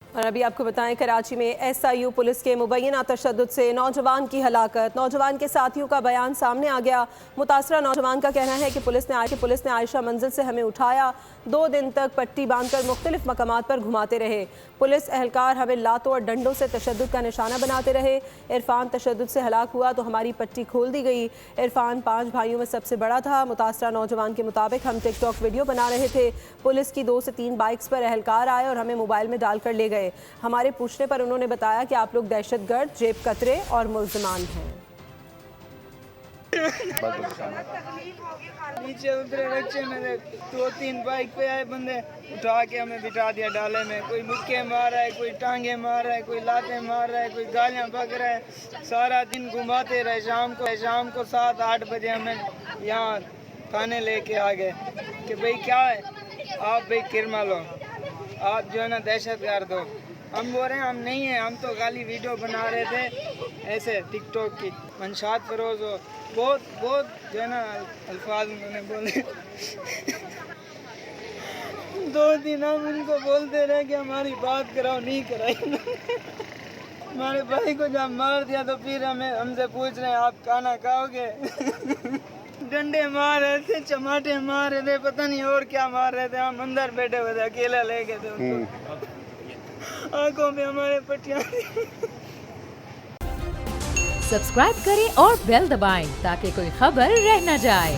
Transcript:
और अभी आपको बताएं, कराची में SIU पुलिस के मुबैना तशद्दुद से नौजवान की हलाकत। नौजवान के साथियों का बयान सामने आ गया। मुतासरा नौजवान का कहना है कि पुलिस ने आयशा मंजिल से हमें उठाया, 2 दिन तक पट्टी बांधकर मुख्तलिफ मकामात पर घुमाते रहे। पुलिस एहलकार हमें लातों और डंडों से तशद्दुद का निशाना बनाते रहे। इरफान तशद्दुद से हलाक हुआ तो हमारी पट्टी खोल दी गई। इरफान 5 भाइयों में सबसे बड़ा था। मुतासरा नौजवान के मुताबिक हम टिकटॉक वीडियो बना रहे थे। पुलिस की 2 से 3 बाइक्स पर एहलकार आए और हमें मोबाइल में डालकर ले गए। हमारे पूछने पर उन्होंने बताया कि आप लोग दहशतगर्द, जेब कतरे और मुल्ज़िमान हैं। नीचे उतरे रिक्शे में 2-3 बाइक पे आए बंदे, उठा के हमें बिठा दिया डाले में। कोई मुक्के मार रहा है, कोई टांगे मार रहा है, कोई लाते मार रहा है, कोई गालियां बक रहा है। सारा दिन घुमाते रहे। शाम को 7-8 बजे हमें यहाँ थाने लेके आ गए कि भाई क्या है, आप भाई किरमल हो, आप जो है ना दहशतगर्द हो। हम बोल रहे हैं हम नहीं हैं, हम तो खाली वीडियो बना रहे थे ऐसे टिकटॉक की। मंशात फरोज हो, बहुत जो है ना अल्फाज उन्होंने बोले। 2 दिन हम उनको बोलते रहे कि हमारी बात कराओ, नहीं कराई। हमारे भाई को जब मार दिया तो फिर हमसे पूछ रहे हैं आप खाना खाओगे। डंडे मार रहे थे, चमाटे मार रहे थे, पता नहीं और क्या मार रहे थे। हम अंदर बैठे हुए थे, अकेला ले गए थे उनको। आंखों में हमारे पट्टियां। सब्सक्राइब करें और बेल दबाएं ताकि कोई खबर रह न जाए।